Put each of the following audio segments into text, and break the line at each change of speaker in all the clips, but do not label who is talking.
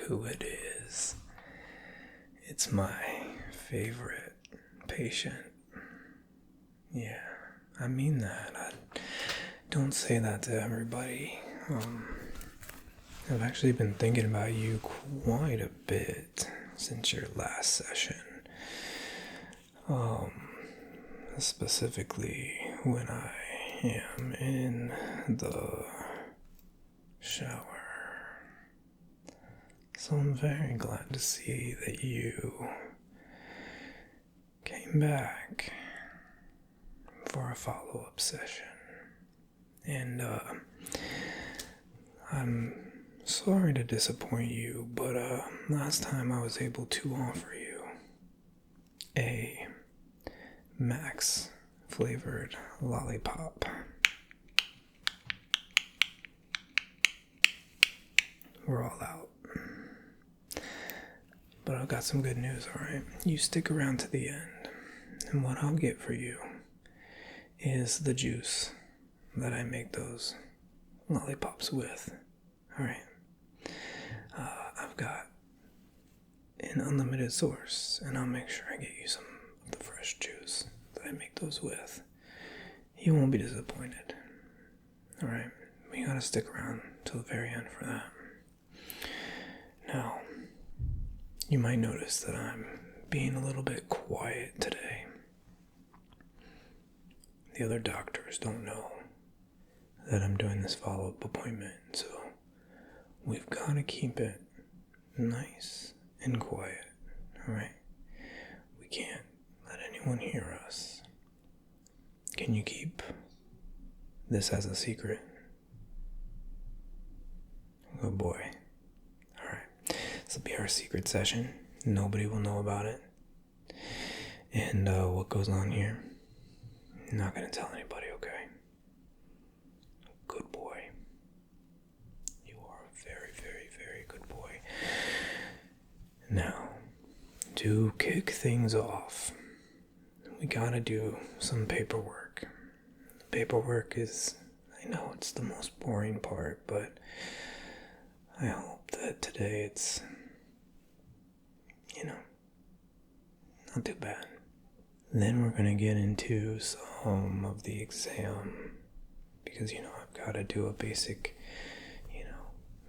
who it is. It's my favorite patient. Yeah, I mean that. I don't say that to everybody. I've actually been thinking about you quite a bit since your last session. Specifically when I am in the shower. So I'm very glad to see that you came back for a follow-up session. And I'm sorry to disappoint you, but last time I was able to offer you a Max flavored lollipop. We're all out. But I've got some good news, alright? You stick around to the end, and what I'll get for you is the juice that I make those lollipops with. Alright? I've got an unlimited source, and I'll make sure I get you some of the fresh juice that I make those with. You won't be disappointed. Alright? But you gotta stick around till the very end for that. Now, you might notice that I'm being a little bit quiet today. The other doctors don't know that I'm doing this follow-up appointment, so we've got to keep it nice and quiet, alright? We can't let anyone hear us. Can you keep this as a secret? Good boy. Alright, this will be our secret session. Nobody will know about it. And what goes on here, I'm not going to tell anybody, okay? Good boy. You are a very, very, very good boy. Now, to kick things off, we gotta do some paperwork. Paperwork is, I know it's the most boring part, but I hope that today it's, not too bad. Then we're gonna get into some of the exam, because, I've gotta do a basic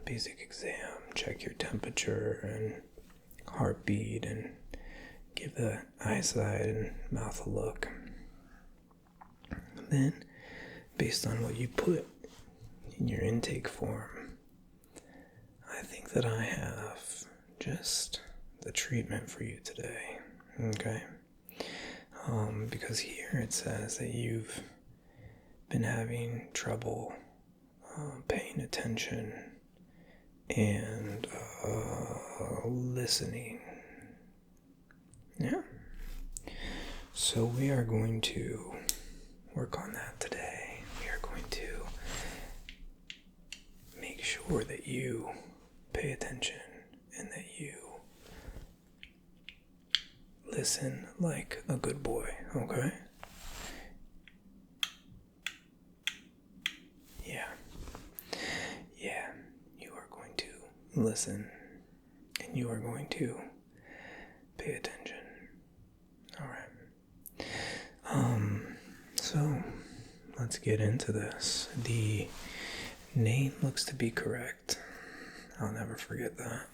exam, check your temperature and heartbeat and give the eyesight and mouth a look. Then, based on what you put in your intake form, I think that I have just the treatment for you today, okay? Because here it says that you've been having trouble paying attention and listening. Yeah. So we are going to work on that today. We are going to make sure that you pay attention and that you listen like a good boy, okay? Yeah, you are going to listen and you are going to pay attention. Alright. So let's get into this. The name looks to be correct. I'll never forget that.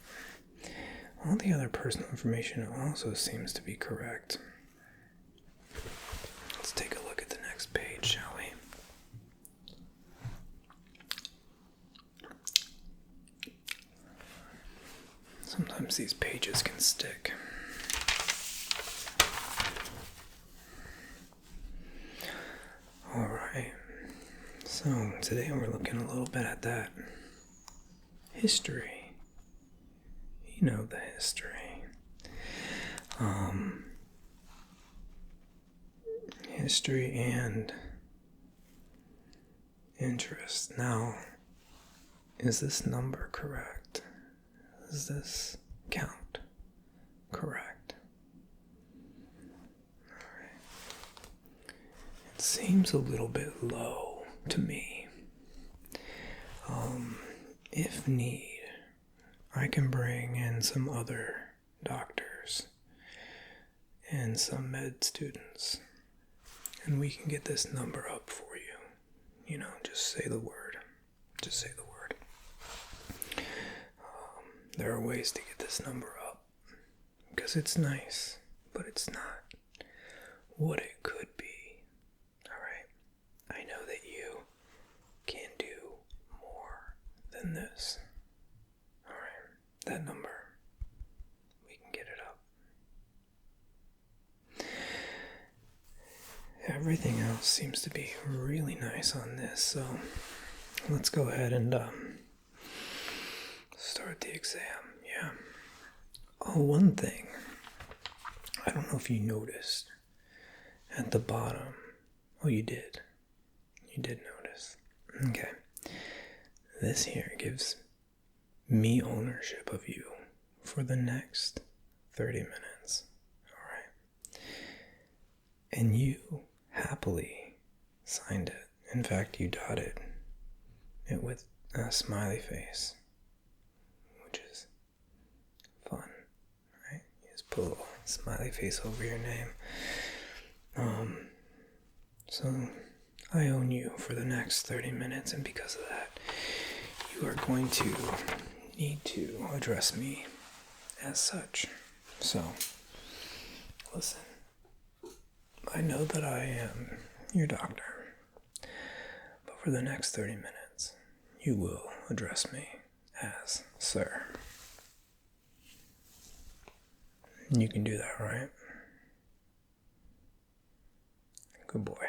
All the other personal information also seems to be correct. Let's take a look at the next page, shall we? Sometimes these pages can stick. Alright, so today we're looking a little bit at that history. You know the history. History and interest. Now, is this number correct? Is this count correct? Alright. It seems a little bit low to me. If need, I can bring in some other doctors and some med students, and we can get this number up for you. You know, just say the word. Just say the word. There are ways to get this number up, because it's nice, but it's not what it could be. Alright? I know that you can do more than this. Alright? That number, we can get it up. Everything else seems to be really nice on this, so let's go ahead and start the exam. Yeah. Oh, one thing. I don't know if you noticed at the bottom. Oh, you did. You did notice. Okay. This here gives me ownership of you for the next 30 minutes. Alright? And you happily signed it. In fact, you dotted it with a smiley face, which is fun, right? You just put a little smiley face over your name. So I own you for the next 30 minutes, and because of that, you are going to need to address me as such. So, listen, I know that I am your doctor, but for the next 30 minutes, you will address me as sir. You can do that, right? Good boy.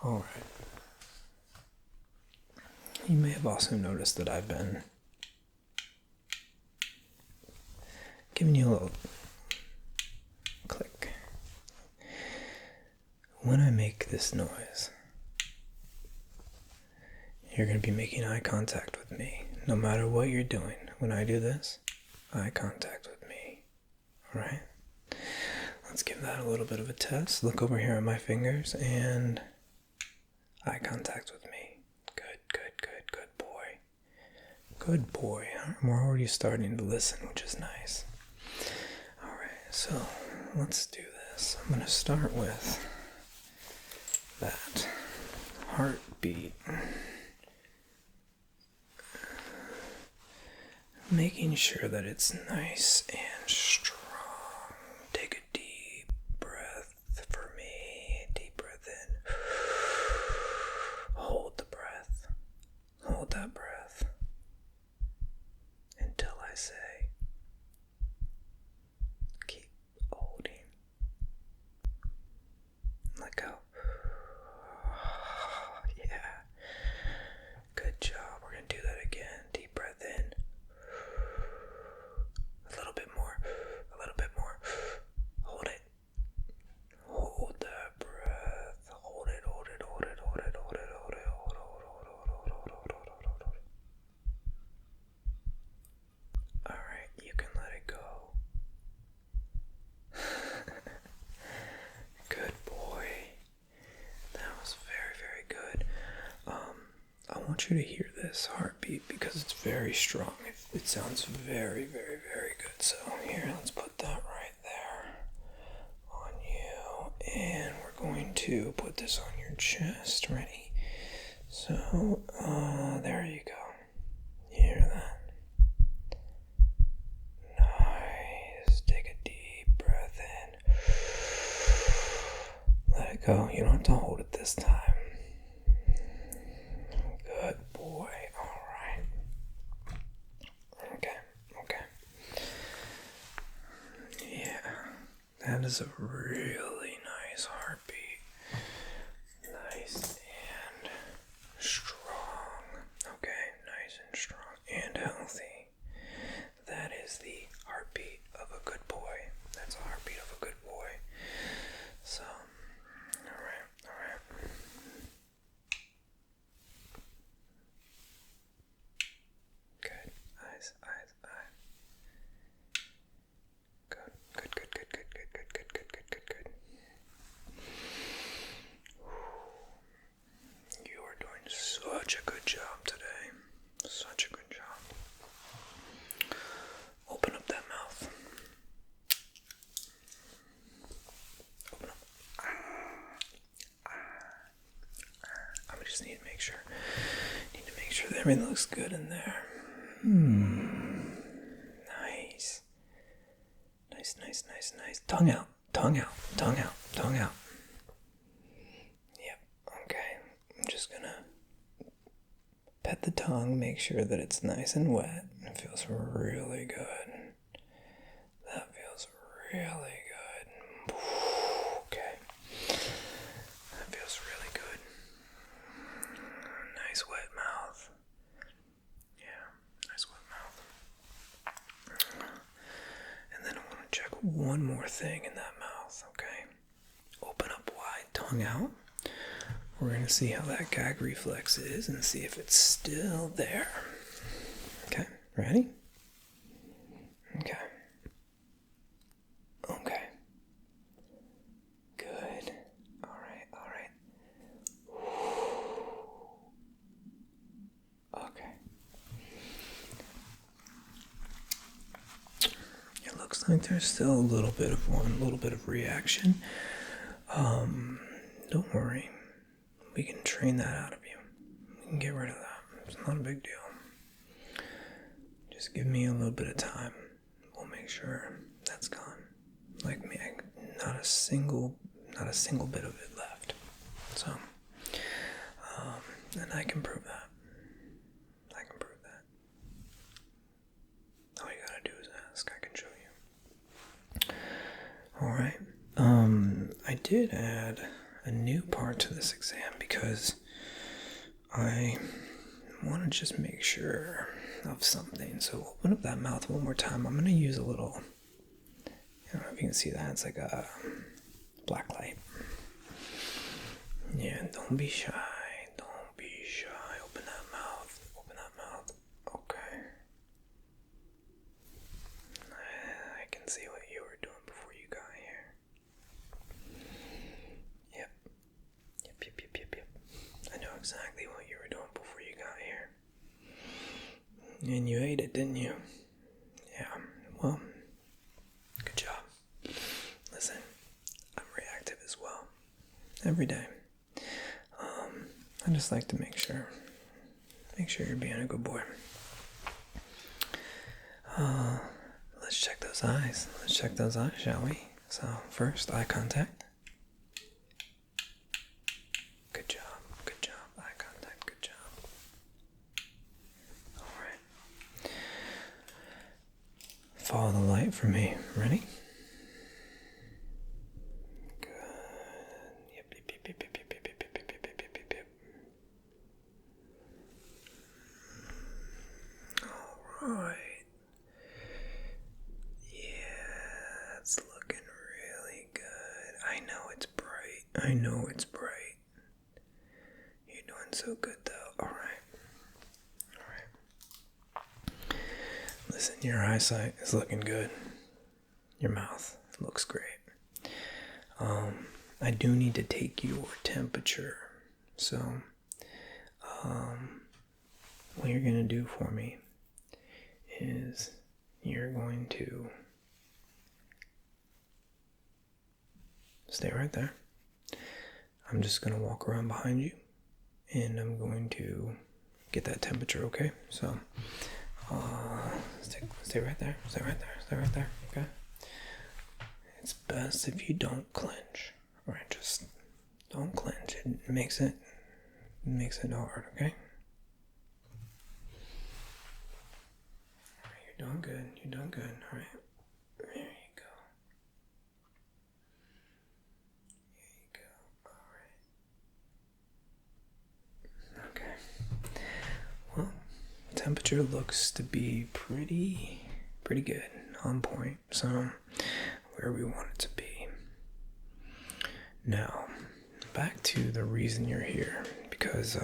Alright. You may have also noticed that I've been giving you a little click. When I make this noise, you're going to be making eye contact with me. No matter what you're doing, when I do this, eye contact with me. Alright? Let's give that a little bit of a test. Look over here at my fingers and eye contact with me. Good boy. Good boy. We're already starting to listen, which is nice. Alright, so let's do this. I'm going to start with that heartbeat. Making sure that it's nice and strong. Take a deep breath for me. Deep breath in. Hold the breath. Hold that breath until I say keep holding. Let go. Yeah. Good job. We're going to do that again. Deep breath in. A little bit more. A little bit more. Hold it. Hold that breath. Hold it. Hold it. Hold it. Hold it. Hold it. Hold it. Hold it. Alright, you can let it go. Good boy. That was very, very good. I want you to hear this heartbeat because it's very strong. It sounds very, very, very good. So here, let's put that right there on you. And we're going to put this on your chest. Ready? So, there you go. You hear that? Nice. Take a deep breath in. Let it go. You don't have to hold it this time. Good boy. Alright. Okay. Yeah. That is a really nice heartbeat. Nice and strong. Okay, nice and strong and healthy. That is the heartbeat of a good boy. That's a heartbeat of a good boy. So, alright. Good. Eyes. Good. Everything looks good in there. Nice. Nice. Tongue out. Yep, okay. I'm just gonna pet the tongue, make sure that it's nice and wet. It feels really good. That feels really good. Okay. That feels really good. Nice wet mouth. Yeah, nice wet mouth. And then I want to check one more thing in that mouth, okay? Open up wide, tongue out. We're going to see how that gag reflex is and see if it's still there. Okay, ready? Okay. Good. All right. Okay. It looks like there's still a little bit of reaction. Don't worry. We can train that out of you. We can get rid of that. It's not a big deal. Just give me a little bit of time. We'll make sure that's gone. Like me, not a single bit of it left. So, and I can prove that. All you gotta do is ask. I can show you. All right. I did add a new part to this exam because I want to just make sure of something. So open up that mouth one more time. I'm going to use a little, I don't know if you can see that. It's like a black light. Yeah, don't be shy. Open that mouth. Okay. I can see what you were doing before you got here. Yep. I know exactly what you were doing before you got here. And you ate it, didn't you? Yeah. Well, good job. Listen, I'm reactive as well. Every day. I just like to make sure you're being a good boy. Let's check those eyes. Shall we? So, first, eye contact. Good job. Eye contact, good job. Alright. Follow the light for me. Ready? Good. Yep. Alright. Yeah, it's looking really good. I know it's bright. You're doing so good though. Alright. Listen, your eyesight is looking good. Your mouth looks great. I do need to take your temperature. So, what you're going to do for me is you're going to stay right there. I'm just going to walk around behind you and I'm going to get that temperature, okay? So, stay right there. Okay? It's best if you don't clench. Alright, just don't clench. It makes it hard, okay? Alright, you're doing good. Alright. There you go. Alright. Okay. Well, temperature looks to be pretty good, on point. So, where we want it to be. Now, back to the reason you're here, because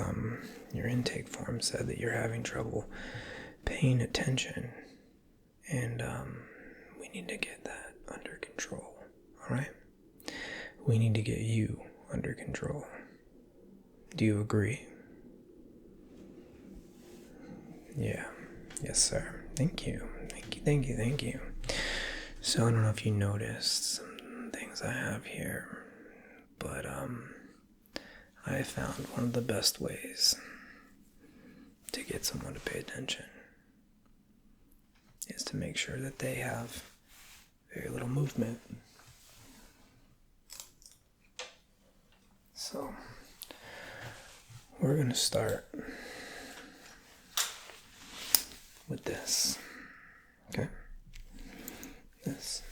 your intake form said that you're having trouble paying attention, and we need to get that under control, alright? We need to get you under control. Do you agree? Yeah. Yes, sir. Thank you. So, I don't know if you noticed some things I have here. But I found one of the best ways to get someone to pay attention is to make sure that they have very little movement. So, we're going to start with this. Okay? This.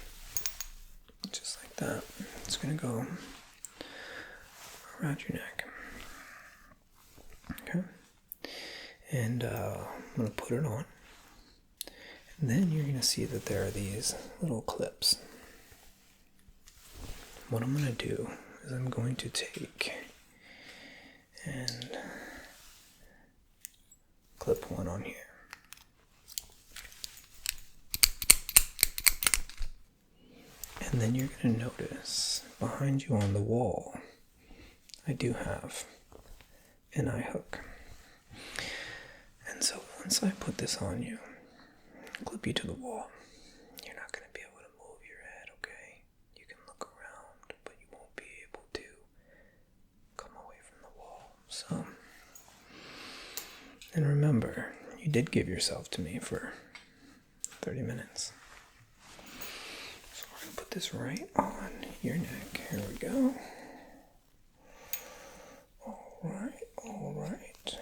Just like that. It's going to go around your neck. Okay? And I'm going to put it on. And then you're going to see that there are these little clips. What I'm going to do is I'm going to take and clip one on here. And then you're going to notice behind you on the wall, I do have an eye hook. And so once I put this on you, clip you to the wall, you're not going to be able to move your head, okay? You can look around, but you won't be able to come away from the wall. So, and remember, you did give yourself to me for 30 minutes. So we're going to put this right on your neck. Here we go. All right, all right.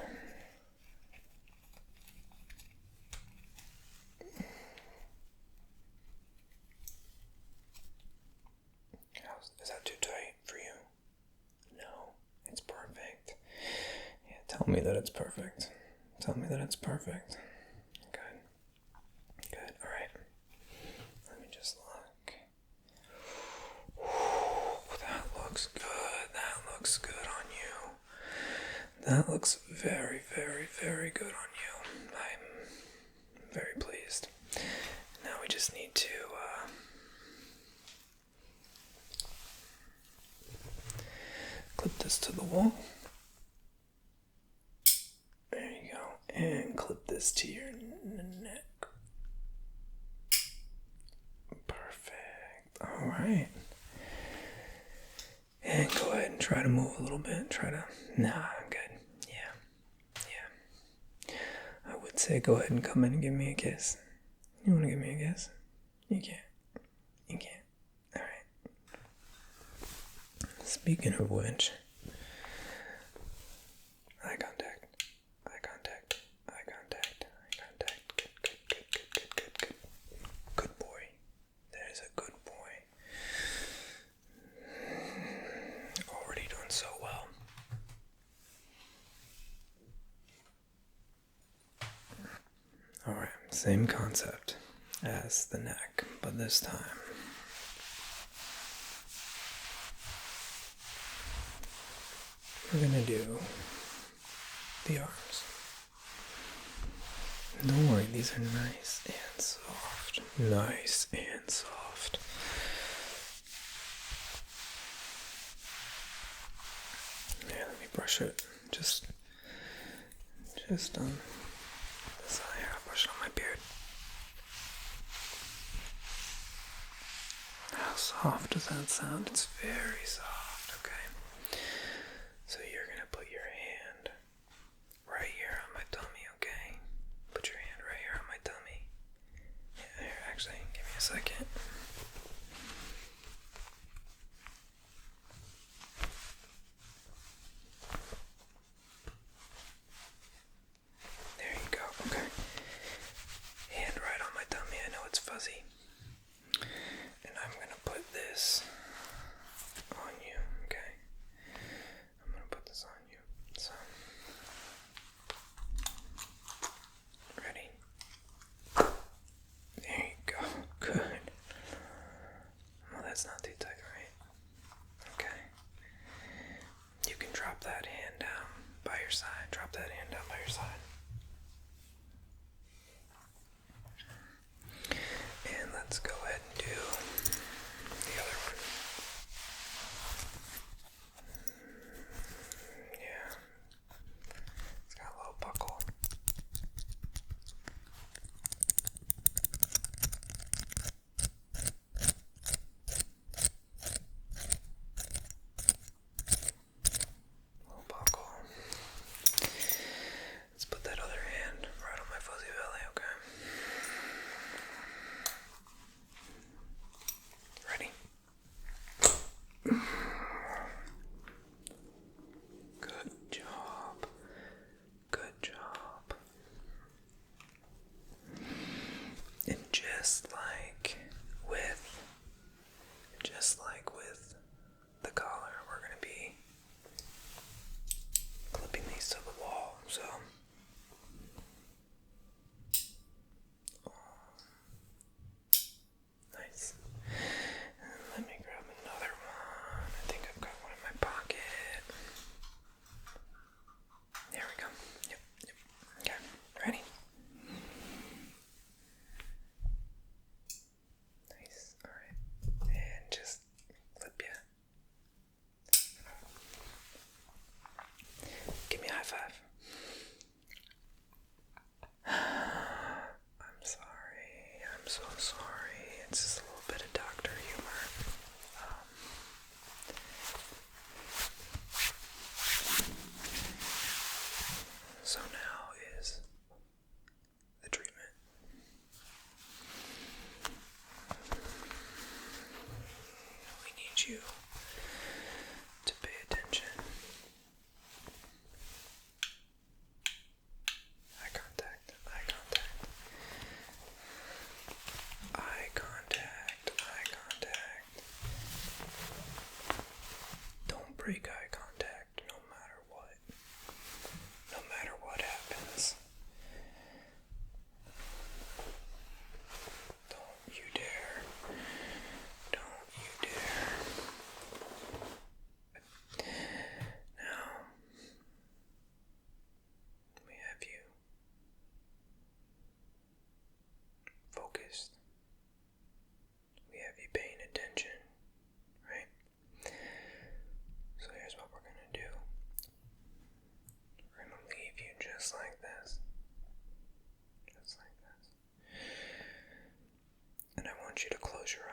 Is that too tight for you? No, it's perfect. Yeah, tell me that it's perfect. Tell me that it's perfect. Good. Good, all right. Let me just look. Ooh, that looks good. That looks good on you. That looks very, very, very good on you. I'm very pleased. Now we just need to clip this to the wall. There you go. And clip this to your neck. Perfect. All right. And go ahead and try to move a little bit. Nah, good. Yeah. I would say go ahead and come in and give me a kiss. You want to give me a kiss? You can't. You can't. All right. Speaking of which, eye contact, eye contact, eye contact, eye contact. Good. Good boy. That is a good boy. Already doing so well. Alright, same concept as the neck, but this time we're gonna do the arms. Don't worry, these are nice and soft. Nice and soft. Yeah, let me brush it. Just on the side here. I'll brush it on my beard. How soft does that sound? It's very soft, okay? So you're gonna put your hand right here on my tummy, okay? Put your hand right here on my tummy. Yeah, here, actually, give me a second. There you go, okay. Hand right on my tummy. I know it's fuzzy. And I'm gonna put this on you, okay? I'm gonna put this on you. So, ready? There you go. Good. Well, that's not too tight, right? Okay. You can drop that hand down by your side. Drop that hand down by your side. And let's go ahead and do the other one. Yeah. It's got a little buckle. Little buckle. want you to close your